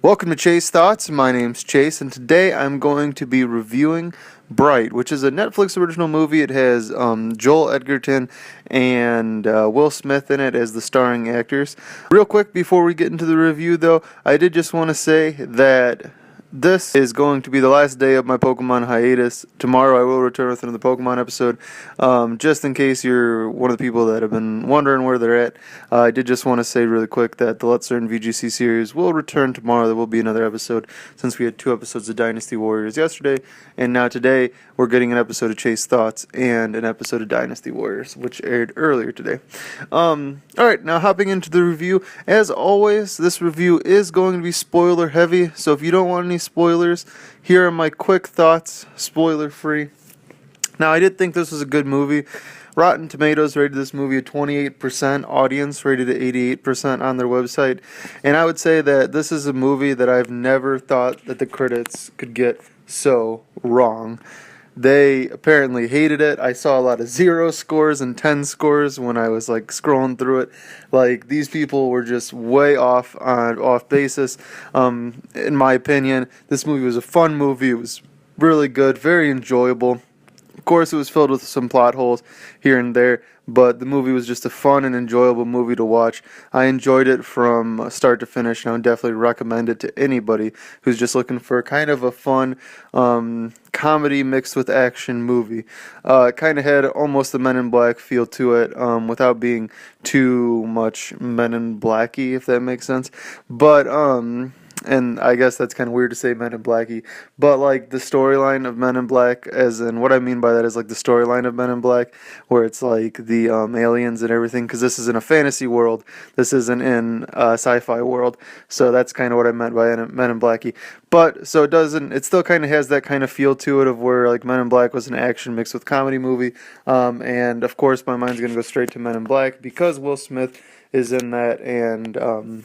Welcome to Chase Thoughts. My name's Chase, and today I'm going to be reviewing Bright, which is a Netflix original movie. It has Joel Edgerton and Will Smith in it as the starring actors. Real quick, before we get into the review, though, I did just want to say that this is going to be the last day of my Pokemon hiatus. Tomorrow I will return with another Pokemon episode. Just in case you're one of the people that have been wondering where they're at, I did just want to say really quick that the Let's Learn VGC series will return tomorrow. There will be another episode since we had 2 episodes of Dynasty Warriors yesterday, and now today we're getting an episode of Chase Thoughts and an episode of Dynasty Warriors, which aired earlier today. Alright, now hopping into the review. As always, this review is going to be spoiler heavy, so if you don't want any spoilers, here are my quick thoughts, spoiler free. Now, I did think this was a good movie. Rotten Tomatoes rated this movie a 28%, audience rated it 88% on their website, and I would say that this is a movie that I've never thought that the critics could get so wrong. They apparently hated it. I saw a lot of 0 scores and 10 scores when I was scrolling through it. These people were just way off basis. In my opinion, this movie was a fun movie. It was really good, very enjoyable. Of course, it was filled with some plot holes here and there, but the movie was just a fun and enjoyable movie to watch. I enjoyed it from start to finish, and I would definitely recommend it to anybody who's just looking for kind of a fun comedy mixed with action movie. It kind of had almost the Men in Black feel to it, without being too much Men in Blacky, if that makes sense. But and I guess that's kind of weird to say Men in Blacky, but the storyline of Men in Black, as in what I mean by that is the storyline of Men in Black, where it's the aliens and everything, because this is in a fantasy world, this isn't in a sci-fi world, so that's kind of what I meant by Men in Blacky. But so it still kind of has that kind of feel to it of where Men in Black was an action mixed with comedy movie, and of course my mind's gonna go straight to Men in Black because Will Smith is in that and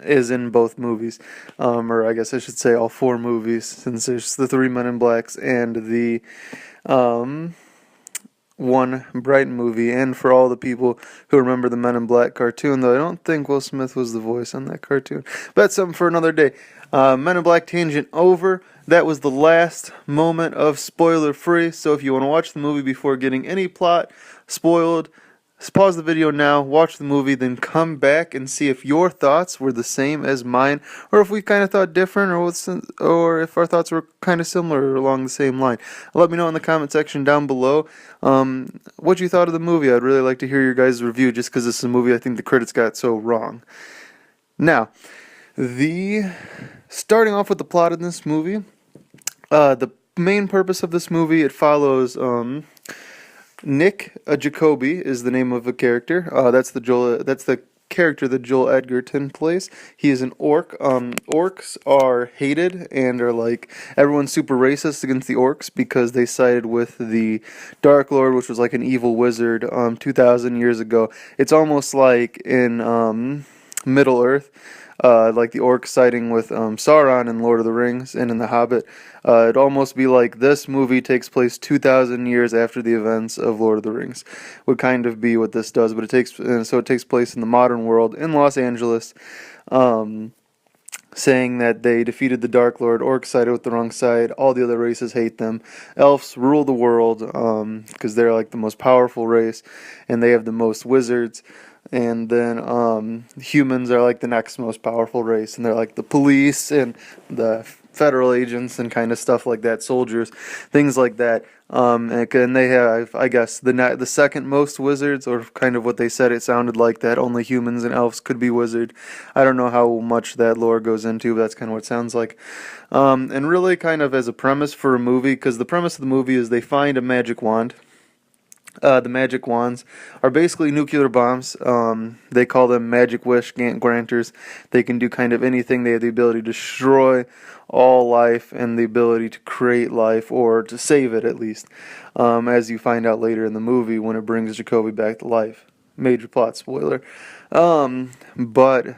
is in both movies, or I guess I should say all 4 movies, since there's the 3 Men in Blacks and the one Bright movie. And for all the people who remember the Men in Black cartoon, though I don't think Will Smith was the voice on that cartoon, but that's something for another day. Men in Black tangent over. That was the last moment of spoiler free, so if you want to watch the movie before getting any plot spoiled, pause the video now, watch the movie, then come back and see if your thoughts were the same as mine, or if we kind of thought different, or if our thoughts were kind of similar or along the same line. Let me know in the comment section down below what you thought of the movie. I'd really like to hear your guys' review, just because this is a movie I think the critics got so wrong. Now, starting off with the plot of this movie, the main purpose of this movie, it follows Nick Jacoby is the name of a character. That's the character that Joel Edgerton plays. He is an orc. Orcs are hated and are everyone's super racist against the orcs because they sided with the Dark Lord, which was an evil wizard 2,000 years ago. It's almost like in Middle Earth. The orcs siding with Sauron in Lord of the Rings and in The Hobbit. It'd almost be like this movie takes place 2,000 years after the events of Lord of the Rings. Would kind of be what this does, but it takes place in the modern world in Los Angeles. Saying that they defeated the Dark Lord, orcs sided with the wrong side, all the other races hate them. Elves rule the world because they're the most powerful race, and they have the most wizards. And then humans are the next most powerful race, and they're the police and the federal agents and kind of stuff like that, soldiers, things like that. And they have, I guess, the second most wizards, or kind of what they said. It sounded like that only humans and elves could be wizard. I don't know how much that lore goes into, but that's kind of what it sounds like. And really kind of as a premise for a movie, because the premise of the movie is they find a magic wand. The magic wands are basically nuclear bombs. They call them magic wish granters. They can do kind of anything. They have the ability to destroy all life and the ability to create life, or to save it at least, as you find out later in the movie when it brings Jacoby back to life. Major plot spoiler. But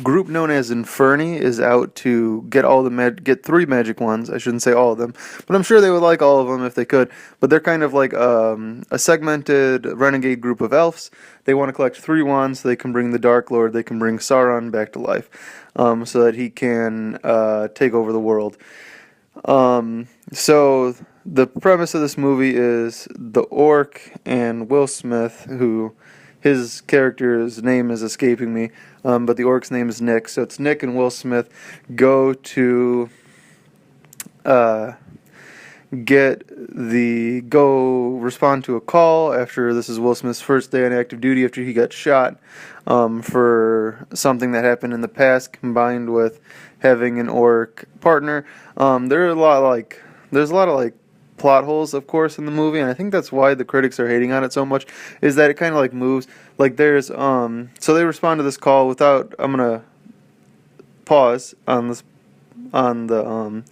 group known as Inferni is out to get get 3 magic wands. I shouldn't say all of them, but I'm sure they would like all of them if they could. But they're kind of like a segmented renegade group of elves. They want to collect 3 wands so they can bring the Dark Lord, they can bring Sauron back to life, so that he can take over the world. So the premise of this movie is the orc and Will Smith, who his character's name is escaping me, but the orc's name is Nick. So it's Nick and Will Smith go to uh, respond to a call after this is Will Smith's first day on active duty after he got shot for something that happened in the past, combined with having an orc partner. There's a lot of plot holes, of course, in the movie, and I think that's why the critics are hating on it so much, is that it kind of moves. There's so they respond to this call without. I'm gonna pause on the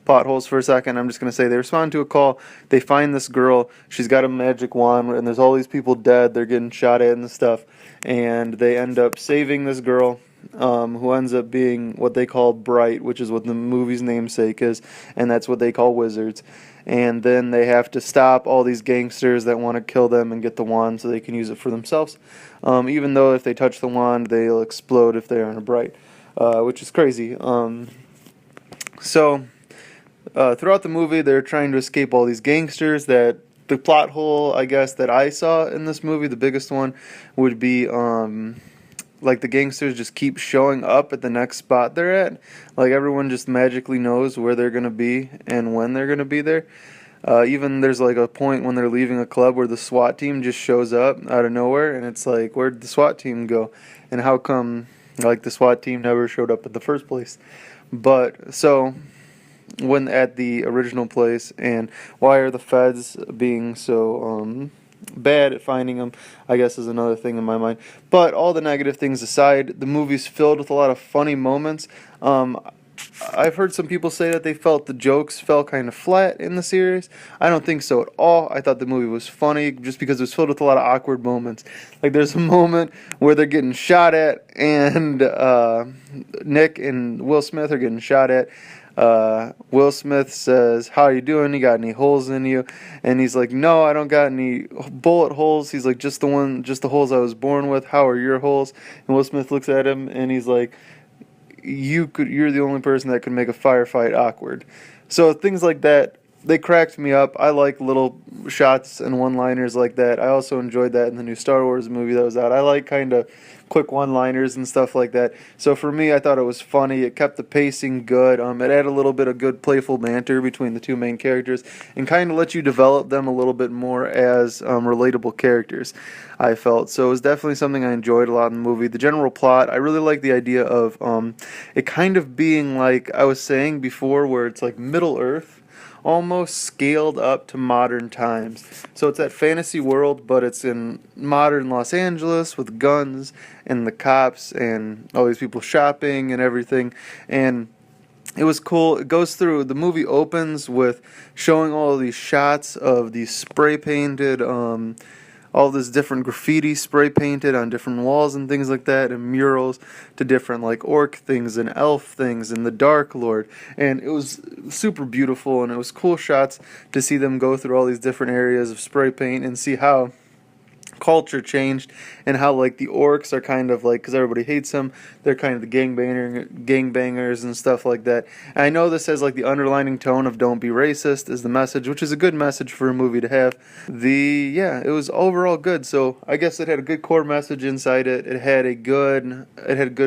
plot holes for a second. I'm just gonna say they respond to a call. They find this girl. She's got a magic wand, and there's all these people dead. They're getting shot at and stuff, and they end up saving this girl. Who ends up being what they call Bright, which is what the movie's namesake is, and that's what they call wizards. And then they have to stop all these gangsters that want to kill them and get the wand so they can use it for themselves. Even though if they touch the wand, they'll explode if they aren't a Bright, which is crazy. So throughout the movie, they're trying to escape all these gangsters. That the plot hole, I guess, that I saw in this movie, the biggest one, would be the gangsters just keep showing up at the next spot they're at. Everyone just magically knows where they're going to be and when they're going to be there. Even there's a point when they're leaving a club where the SWAT team just shows up out of nowhere, and it's where'd the SWAT team go? And how come the SWAT team never showed up at the first place? But so when at the original place, and why are the feds being so bad at finding them, I guess, is another thing in my mind. But all the negative things aside, the movie's filled with a lot of funny moments. I've heard some people say that they felt the jokes fell kind of flat in the series. I don't think so at all. I thought the movie was funny just because it was filled with a lot of awkward moments. There's a moment where they're getting shot at, and Nick and Will Smith are getting shot at. Will Smith says, "How you doing? You got any holes in you?" And he's like, "No, I don't got any bullet holes." He's like, just the holes I was born with. How are your holes?" And Will Smith looks at him and he's like, You're the only person that could make a firefight awkward." So things like that, they cracked me up. I like little shots and one-liners like that. I also enjoyed that in the new Star Wars movie that was out. I like kind of quick one-liners and stuff like that. So for me, I thought it was funny. It kept the pacing good. It added a little bit of good playful banter between the two main characters and kind of let you develop them a little bit more as relatable characters, I felt. So it was definitely something I enjoyed a lot in the movie. The general plot, I really like the idea of it kind of being like I was saying before, where it's Middle Earth, almost scaled up to modern times. So it's that fantasy world, but it's in modern Los Angeles with guns and the cops and all these people shopping and everything. And it was cool. It goes through, the movie opens with showing all of these shots of these spray painted all this different graffiti spray painted on different walls and things like that, and murals to different orc things and elf things and the Dark Lord. And it was super beautiful, and it was cool shots to see them go through all these different areas of spray paint and see how culture changed, and how the orcs are kind of because everybody hates them, they're kind of the gangbangers and stuff like that. And I know this has the underlining tone of don't be racist is the message, which is a good message for a movie to have. It was overall good. So I guess it had a good core message inside it. It had a good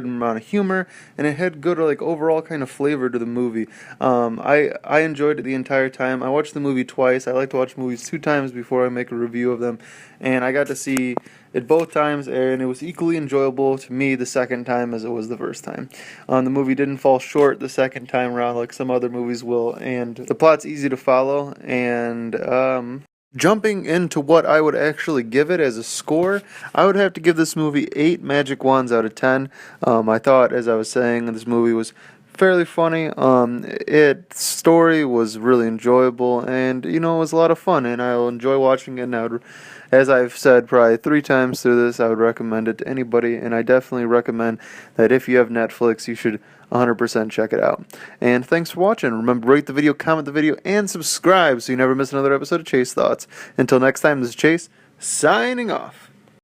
amount of humor, and it had good overall kind of flavor to the movie. I enjoyed it the entire time. I watched the movie twice. I like to watch movies 2 times before I make a review of them, and I got to see it both times, and it was equally enjoyable to me the second time as it was the first time. The movie didn't fall short the second time around like some other movies will, and the plot's easy to follow. And jumping into what I would actually give it as a score, I would have to give this movie 8 magic wands out of 10. I thought, as I was saying, this movie was fairly funny. Its story was really enjoyable, and it was a lot of fun, and I'll enjoy watching it. And as I've said probably 3 times through this, I would recommend it to anybody, and I definitely recommend that if you have Netflix, you should 100% check it out. And thanks for watching. Remember, rate the video, comment the video, and subscribe so you never miss another episode of Chase Thoughts. Until next time, this is Chase, signing off.